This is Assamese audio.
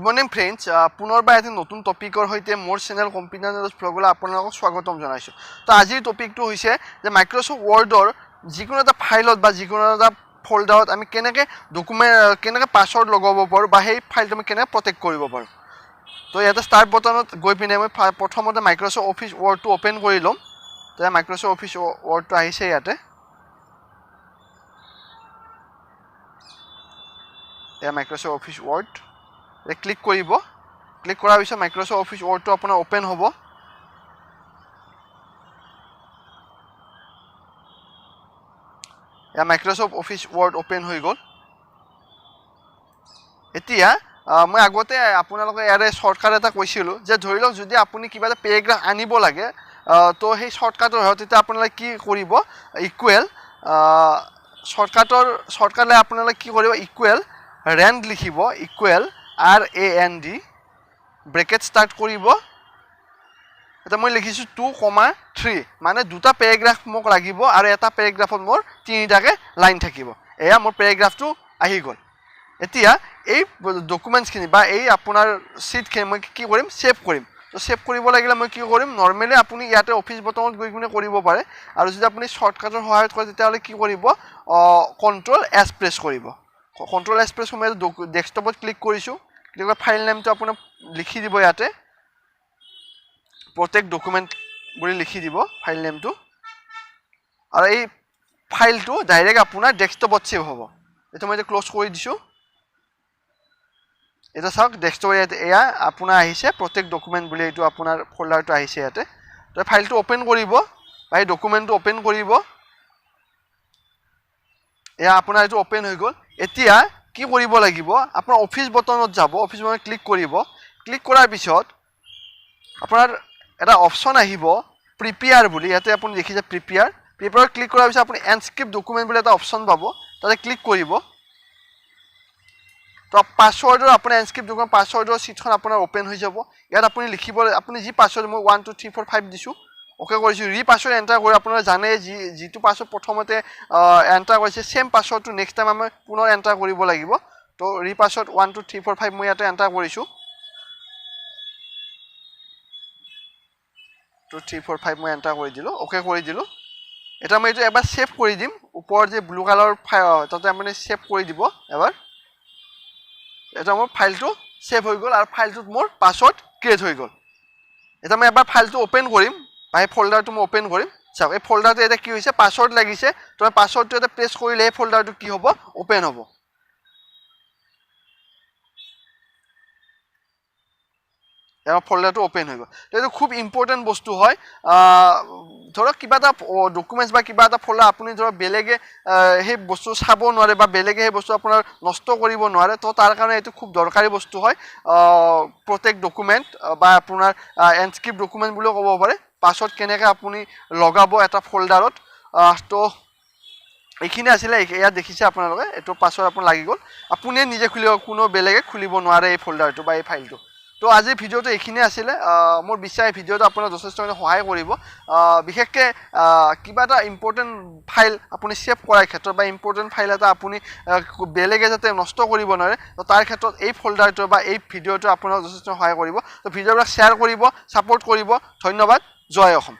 মৰ্নিং ফ্ৰেণ্ডছ পুনৰবাৰ এটা নতুন টপিকৰ সৈতে মোৰ চেনেল কম্পিউটাৰ নলেজ ব্লগলৈ আপোনালোকক স্বাগতম জনাইছোঁ তো আজিৰ টপিকটো হৈছে যে মাইক্ৰ'ছফ্ট ৱৰ্ডৰ যিকোনো এটা ফাইলত বা যিকোনো এটা ফল্ডাৰত আমি কেনেকৈ কেনেকৈ পাছৱৰ্ড লগাব পাৰোঁ বা সেই ফাইলটো আমি কেনেকৈ প্ৰটেক্ট কৰিব পাৰোঁ তো ইয়াতে ষ্টাৰ্ট বটনত গৈ পিনে মই প্ৰথমতে মাইক্ৰ'ছফ্ট অফিচ ৱৰ্ডটো অ'পেন কৰি ল'ম তো মাইক্ৰ'ছফ্ট অফিচ ৱৰ্ডটো আহিছে ইয়াতে এয়া মাইক্ৰ'ছফ্ট অফিচ ৱৰ্ড ক্লিক কৰিব ক্লিক কৰাৰ পিছত মাইক্ৰ'ছফ্ট অফিচ ৱৰ্ডটো আপোনাৰ অ'পেন হ'ব এয়া মাইক্ৰ'ছফ্ট অফিচ ৱৰ্ড অ'পেন হৈ গ'ল এতিয়া মই আগতে আপোনালোকে ইয়াৰে শ্বৰ্টকাট এটা কৈছিলোঁ যে ধৰি লওক যদি আপুনি কিবা এটা পেৰাগ্ৰাফ আনিব লাগে তো সেই শ্বৰ্টকাটৰ হয় তেতিয়া আপোনালোকে কি কৰিব ইকুৱেল শ্বৰ্টকাটলৈ আপোনালোকে কি কৰিব ইকুৱেল ৰেণ্ড লিখিব ইকুৱেল RAND ব্ৰেকেট ষ্টাৰ্ট কৰিব এটা মই লিখিছোঁ 2,3 মানে দুটা পেৰাগ্ৰাফ মোক লাগিব আৰু এটা পেৰাগ্ৰাফত মোৰ তিনিটাকৈ লাইন থাকিব এয়া মোৰ পেৰাগ্ৰাফটো আহি গ'ল এতিয়া এই ডকুমেণ্টছখিনি বা এই আপোনাৰ ছিটখিনি মই কি কৰিম ছেভ কৰিম তো ছেভ কৰিব লাগিলে মই কি কৰিম নৰ্মেলি আপুনি ইয়াতে অফিচ বটনত গৈ কিনে কৰিব পাৰে আৰু যদি আপুনি শ্বৰ্টকাটৰ সহায়ত কৰে তেতিয়াহ'লে কি কৰিব Ctrl+S প্ৰেছ কৰিব Ctrl+S প্ৰেছ কৰি ডেস্কটপত ক্লিক কৰিছোঁ ক্লিক কৰি ফাইল নেমটো আপোনাৰ লিখি দিব ইয়াতে প্ৰটেক্ট ডকুমেণ্ট বুলি লিখি দিব ফাইল নেমটো আৰু এই ফাইলটো ডাইৰেক্ট আপোনাৰ ডেস্কটপত ছেভ হ'ব এইটো মই এতিয়া ক্ল'জ কৰি দিছোঁ এটা চাওক ডেস্কটপ এয়া আপোনাৰ আহিছে প্ৰটেক্ট ডকুমেণ্ট বুলি এইটো আপোনাৰ ফল্ডাৰটো আহিছে ইয়াতে তো ফাইলটো অ'পেন কৰিব বা এই ডকুমেণ্টটো অ'পেন কৰিব এয়া আপোনাৰ এইটো অ'পেন হৈ গ'ল এতিয়া কি কৰিব লাগিব আপোনাৰ অফিচ বটনত যাব অফিচ বটনত ক্লিক কৰিব ক্লিক কৰাৰ পিছত আপোনাৰ এটা অপশ্যন আহিব প্ৰিপেয়াৰ বুলি ইয়াতে আপুনি দেখিছে প্ৰিপেয়াৰত ক্লিক কৰাৰ পিছত আপুনি এনস্ক্ৰিপ্ট ডকুমেণ্ট বুলি এটা অপশ্যন পাব তাতে ক্লিক কৰিব তো পাছৱৰ্ডৰ আপোনাৰ এনস্ক্ৰিপ্ট ডকুমেণ্ট পাছৱৰ্ডৰ ছিটখন আপোনাৰ অ'পেন হৈ যাব ইয়াত আপুনি লিখিব আপুনি যি পাছৱৰ্ড মই 1 2 3 4 5 দিছোঁ অ'কে কৰিছোঁ পাছৱৰ্ড এণ্টাৰ কৰি আপোনাৰ জানে যিটো পাছৱৰ্ড প্ৰথমতে এণ্টাৰ কৰিছে ছেম পাছৱৰ্ডটো নেক্সট টাইম আমি পুনৰ এণ্টাৰ কৰিব লাগিব তো পাছৱৰ্ড 1 2 3 4 5 মই ইয়াতে এণ্টাৰ কৰিছোঁ 2 3 4 5 মই এণ্টাৰ কৰি দিলোঁ অ'কে কৰি দিলোঁ এতিয়া মই এইটো এবাৰ ছেভ কৰি দিম ওপৰত যে ব্লু কালাৰ তাতে আপুনি ছেভ কৰি দিব এবাৰ এটা মোৰ ফাইলটো ছেভ হৈ গ'ল আৰু ফাইলটোত মোৰ পাছৱৰ্ড ক্ৰিয়েট হৈ গ'ল এতিয়া মই এবাৰ ফাইলটো অ'পেন কৰিম বা এই ফল্ডাৰটো মই অ'পেন কৰিম চাওক এই ফল্ডাৰটো এতিয়া কি হৈছে পাছৱৰ্ড লাগিছে তো পাছৱৰ্ডটো এটা প্ৰেছ কৰিলে এই ফল্ডাৰটো কি হ'ব অ'পেন হ'ব এবাৰ ফল্ডাৰটো অ'পেন হৈ গ'ল তো এইটো খুব ইম্পৰ্টেণ্ট বস্তু হয় ধৰক কিবা এটা ডকুমেণ্টছ বা কিবা এটা ফল্ডাৰ আপুনি ধৰক বেলেগে সেই বস্তু চাব নোৱাৰে বা বেলেগে সেই বস্তু আপোনাৰ নষ্ট কৰিব নোৱাৰে তো তাৰ কাৰণে এইটো খুব দৰকাৰী বস্তু হয় প্ৰটেক্ট ডকুমেণ্ট বা আপোনাৰ এনস্ক্ৰিপ্ট ডকুমেণ্ট বুলিও ক'ব পাৰে পাছৱৰ্ড কেনেকৈ আপুনি লগাব এটা ফল্ডাৰত তো এইখিনি আছিলে ইয়াত দেখিছে আপোনালোকে এইটো পাছৱৰ্ড আপোনাৰ লাগি গ'ল আপুনিয়ে নিজে খুলিব কোনো বেলেগে খুলিব নোৱাৰে এই ফল্ডাৰটো বা এই ফাইলটো তো আজিৰ ভিডিঅ'টো এইখিনিয়ে আছিলে মোৰ বিশ্বাস এই ভিডিঅ'টো আপোনাক যথেষ্ট সহায় কৰিব বিশেষকৈ কিবা এটা ইম্পৰ্টেণ্ট ফাইল আপুনি ছেভ কৰাৰ ক্ষেত্ৰত বা ইম্পৰ্টেণ্ট ফাইল এটা আপুনি বেলেগে যাতে নষ্ট কৰিব নোৱাৰে তো তাৰ ক্ষেত্ৰত এই ফল্ডাৰটো বা এই ভিডিঅ'টো আপোনাক যথেষ্ট সহায় কৰিব তো ভিডিঅ'বিলাক শ্বেয়াৰ কৰিব ছাপোৰ্ট কৰিব ধন্যবাদ জয় অসম